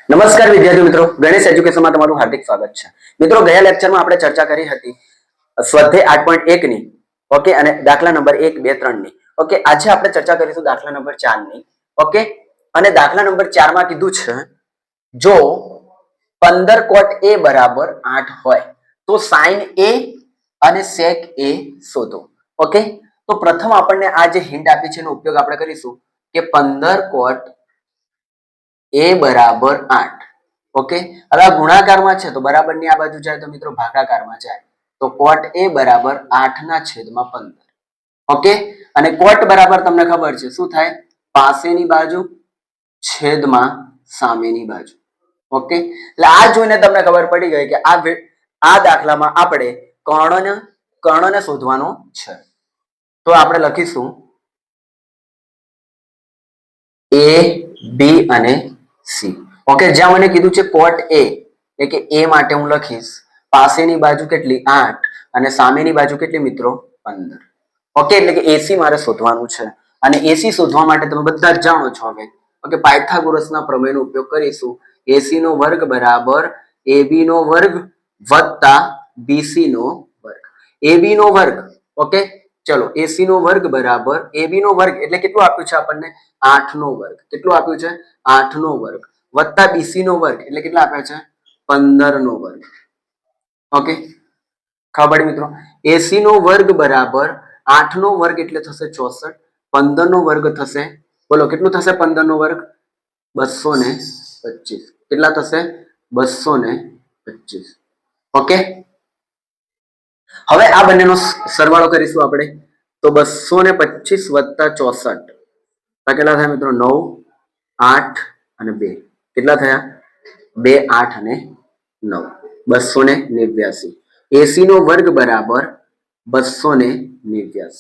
નમસ્કાર વિદ્યાર્થી મિત્રો, ગણેશ એજ્યુકેશનમાં તમારું હાર્દિક સ્વાગત છે. મિત્રો, ગયા લેક્ચરમાં આપણે ચર્ચા કરી હતી સ્વાધ્યાય 8.1 ની, ઓકે, અને દાખલા નંબર 1, 2, 3 ની. ઓકે, આજે આપણે ચર્ચા કરીશું દાખલા નંબર 4 ની. ઓકે, અને દાખલા નંબર 4 માં કીધું છે જો 15 cot a બરાબર 8 હોય તો sin a અને sec a શોધો. ઓકે, તો પ્રથમ આપણને આ જે હિન્ટ આપી છે એનો ઉપયોગ આપણે કરીશું કે 15 cot a બરાબર 8. ઓકે, હવે આ ગુણાકારમાં છે તો બરાબર ની આ બાજુ જાય તો મિત્રો ભાગાકારમાં જાય, તો cot a બરાબર 8 ના છેદમાં 15. ઓકે, અને cot બરાબર તમને ખબર છે શું થાય? પાસેની બાજુ છેદમાં સામેની બાજુ. ઓકે, એટલે આ જોઈને તમને ખબર પડી ગઈ કે આ દાખલામાં આપણે કર્ણને શોધવાનો છે. તો આપણે લખીશું a, b અને c. ઓકે, જ્યાં મને કીધું છે cot a, એટલે કે a માટે હું લખીશ પાસેની બાજુ કેટલી 8 અને સામેની બાજુ કેટલી મિત્રો 15. ઓકે, એટલે કે ac મારે શોધવાનું છે અને ac શોધવા માટે તમે બધા જ જાણો છો હવે. ઓકે, પાયથાગોરસના પ્રમેયનો ઉપયોગ કરીશું. ac નો વર્ગ બરાબર ab નો વર્ગ વત્તા bc નો વર્ગ. ab નો વર્ગ, ઓકે, ચલો ac નો વર્ગ બરાબર ab નો વર્ગ એટલે કેટલું આપ્યું છે આપણને? 8 નો વર્ગ. કેટલું આપ્યું છે? 8 નો વર્ગ વત્તા bc નો વર્ગ એટલે કેટલા આપ્યા છે? 15 નો વર્ગ. ઓકે, ખબર પડી મિત્રો? ac નો વર્ગ બરાબર 8 નો વર્ગ એટલે થશે 64. 15 નો વર્ગ થશે, બોલો કેટલું થશે? 15 નો વર્ગ 225. કેટલા થશે? 225. ઓકે, હવે આ બંનેનો સરવાળો કરીશું આપણે, તો 225 વત્તા 64 કેટલા થાય મિત્રો? 9, 8 અને 2 કેટલા થયા? 2, 8 અને 9 289. ac નો વર્ગ બરાબર 289.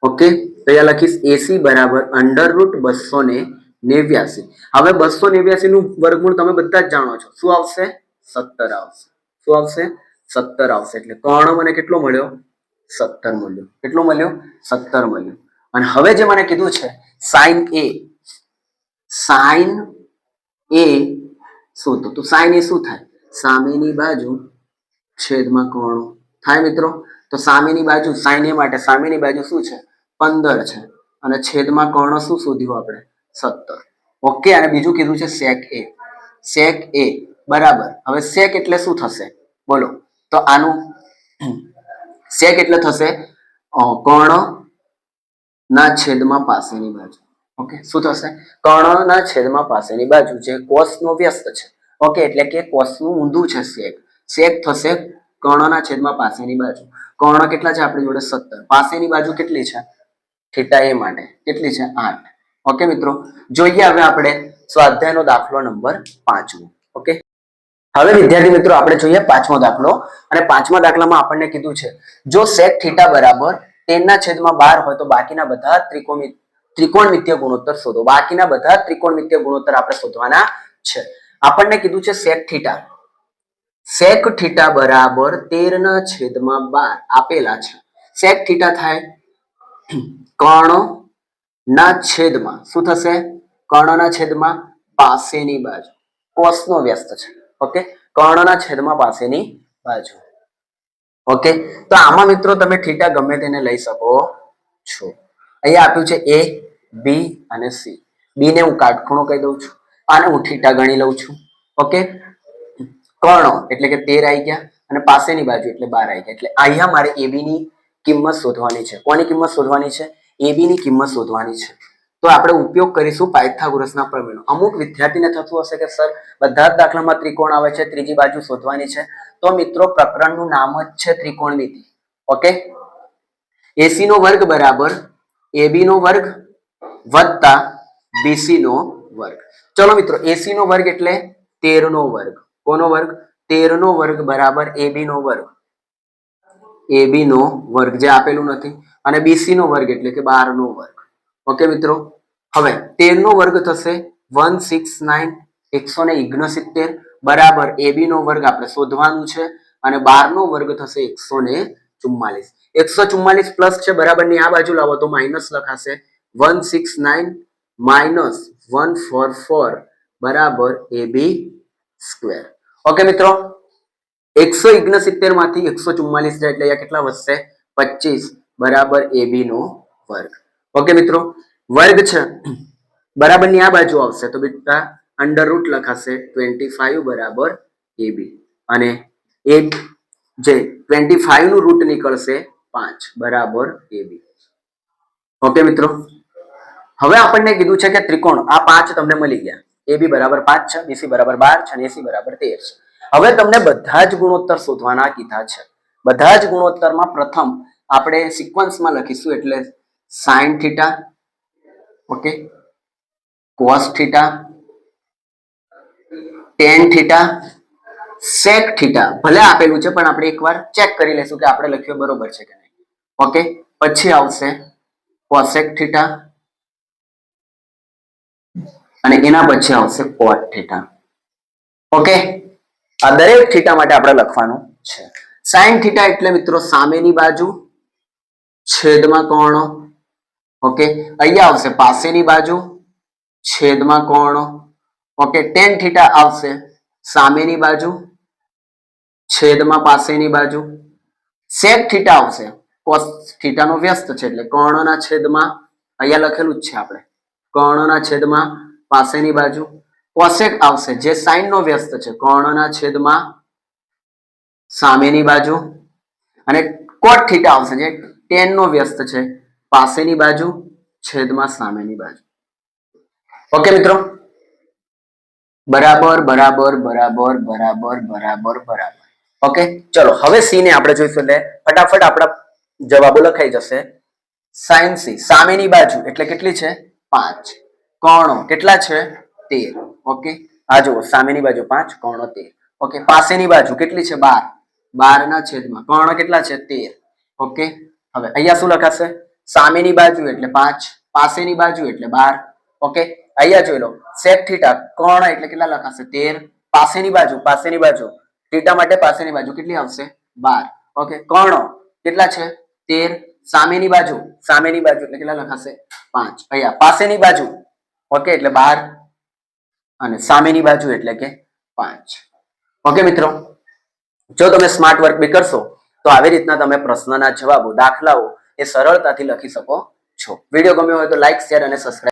ઓકે, તો અહીંયા લખીશ ac બરાબર √289. હવે 289 નું વર્ગમૂળ તમે બધા જ જાણો છો, શું આવશે? 17 આવશે. શું આવશે? 17 આવશે. એટલે કર્ણ મને કેટલો મળ્યો? 17 મળ્યો. કેટલો મળ્યો? 17 મળ્યો. અને હવે જે મને કીધું છે sin a, sin a શું? તો sin a શું થાય? સામેની બાજુ છેદમાં કર્ણ થાય મિત્રો. તો સામેની બાજુ sin a માટે સામેની બાજુ શું છે? 15 છે અને છેદમાં કર્ણ શું શોધ્યું આપણે? 17. ઓકે, અને બીજું કીધું છે sec a. sec a બરાબર, હવે sec એટલે શું થશે બોલો? તો આનું sec એટલે થશે કર્ણ ના છેદમાં પાસેની બાજુ. ઓકે, શું થશે? કર્ણના છેદમાં પાસેની બાજુ જે cos નો વ્યસ્ત છે. ઓકે, એટલે કે cos નું ઊંધું છે sec. sec થશે કર્ણના છેદમાં પાસેની બાજુ. કર્ણ કેટલા છે આપણી જોડે? 17. પાસેની બાજુ કેટલી છે? થીટા a માટે કેટલી છે? 8. ઓકે મિત્રો, જોઈએ હવે આપણે સ્વાધ્યાયનો દાખલો નંબર 5. ઓકે, હવે વિદ્યાર્થી મિત્રો આપણે જોઈએ 5મો દાખલો. અને 5મા દાખલામાં આપણને કીધું છે જો sec થીટા બરાબર 10/12 હોય તો બાકીના બધા ત્રિકોણમિતિય ગુણોત્તર શોધો. બાકીના બધા ત્રિકોણમિતિય ગુણોત્તર આપણે શોધવાના છે. આપણને કીધું છે sec થીટા. sec થીટા બરાબર 13/12 આપેલા છે. sec થીટા થાય કર્ણના છેદમાં શું થશે? કર્ણના છેદમાં પાસેની બાજુ. cos નો વ્યસ્ત છે. ઓકે, કર્ણના છેદમાં પાસેની બાજુ. ઓકે, તો આમાં મિત્રો તમે થીટા ગમે તેને લઈ શકો છો. અહીંયા આપ્યું છે a, b અને c. b ને હું કાટખૂણો કહી દઉં છું, આને હું થીટા ગણી લઉં છું. ઓકે, કર્ણ એટલે કે 13 આવી ગયા અને પાસેની બાજુ એટલે 12 આવી ગયા. એટલે અહીંયા મારે ab ની કિંમત શોધવાની છે. કોની કિંમત શોધવાની છે? ab ની કિંમત શોધવાની છે. તો આપણે ઉપયોગ કરીશું પાયથાગોરસના પ્રમેયનો. અમુક વિદ્યાર્થીને થતું હશે કે સર બધા જ દાખલામાં ત્રિકોણ આવે છે, ત્રીજી બાજુ શોધવાની છે. તો મિત્રો પ્રકરણનું નામ જ છે ત્રિકોણમિતિ. ઓકે, ac નો વર્ગ બરાબર ab નો વર્ગ વત્તા bc નો વર્ગ. ચલો મિત્રો, ac નો વર્ગ એટલે 13 નો વર્ગ. કોનો વર્ગ? 13 નો વર્ગ બરાબર ab નો વર્ગ. ab નો વર્ગ જે આપેલું નથી, અને bc નો વર્ગ એટલે કે 12 નો વર્ગ. ઓકે મિત્રો, હવે 13 નો વર્ગ થશે 169 બરાબર ab નો વર્ગ આપણે શોધવાનું છે અને 12 નો વર્ગ થશે 144. 144 પ્લસ છે બરાબર ની આ બાજુ લાવો તો માઇનસ લખાશે. 169 - 144 બરાબર ab સ્ક્વેર. ઓકે મિત્રો, 169 માંથી 144 જાય એટલે અહીંયા કેટલા વધશે? 25 બરાબર AB નો વર્ગ. ઓકે મિત્રો, વર્ગ છે બરાબર ની આ બાજુ આવશે તો બેટા અંડર રૂટ લખાશે 25 બરાબર AB અને એ જે 25 નું રૂટ નીકળશે 5 બરાબર AB. ઓકે મિત્રો, હવે આપણને કીધું છે કે ત્રિકોણ આ 5 તમને મળી ગયા. AB બરાબર 5 છે, BC બરાબર 12 છે અને AC બરાબર 13 છે. હવે તમને બધા જ ગુણોત્તર શોધવાના કીધા છે. બધા જ ગુણોત્તરમાં પ્રથમ આપણે સિક્વન્સમાં લખીશું એટલે sin theta, okay, cos theta, tan theta, sec theta. ભલે આપેલું છે પણ આપણે એકવાર ચેક કરી લઈશું કે આપણે લખ્યું બરોબર છે કે નહીં. ઓકે, પછી આવશે cosec થીટા અને એના પછી આવશે cot થીટા. ઓકે, આ દરેક થીટા માટે આપણે લખવાનું છે. sin થીટા એટલે મિત્રો સામેની બાજુ છેદમાં કોણ. ઓકે, અહીંયા આવશે પાસેની બાજુ છેદમાં કોણ. ઓકે, tan થીટા આવશે સામેની બાજુ છેદમાં પાસેની બાજુ. sec થીટા આવશે cos થીટા નો વ્યસ્ત છે એટલે કર્ણના છેદમાં, અહીંયા લખેલું જ છે આપણે, કર્ણના છેદમાં પાસેની બાજુ. cosec આવશે જે sin નો વ્યસ્ત છે કર્ણના છેદમાં સામેની બાજુ અને cot થીટા આવશે જે tan નો વ્યસ્ત છે પાસેની બાજુ છેદમાં સામેની બાજુ. ઓકે મિત્રો, બરાબર બરાબર બરાબર બરાબર બરાબર બરાબર. ઓકે, ચલો હવે સી ને આપણે જોઈશું એટલે ફટાફટ આપણા જવાબો લખાઈ જશે. sin c સામેની બાજુ એટલે કેટલી છે? 5. કર્ણો કેટલા છે? 13. ઓકે, આ જુઓ સામેની બાજુ 5, કર્ણો 13. ઓકે, પાસેની બાજુ કેટલી છે? 12. 12 ના છેદમાં કર્ણ કેટલા છે? 13. ઓકે, હવે અહીંયા શું લખાશે? સામેની બાજુ એટલે 5, પાસેની બાજુ એટલે 12. ઓકે, અહીંયા જોઈ લો sec થીટા કર્ણ એટલે કેટલા લખાશે? 13. પાસેની બાજુ થીટા માટે પાસેની બાજુ કેટલી આવશે? 12. ઓકે, કર્ણ કેટલા છે? 13. સામેની બાજુ એટલે કેટલા લખાશે? 5. અહીંયા પાસેની બાજુ ઓકે એટલે 12 અને સામેની બાજુ એટલે કે 5. ઓકે મિત્રો, જો તમે સ્માર્ટ વર્ક બી કરશો તો આવી રીતના તમે પ્રશ્નના જવાબો, દાખલાઓ એ સરળતાથી લખી શકો છો. વિડીયો ગમ્યો હોય તો લાઈક, શેર અને સબસ્ક્રાઇબ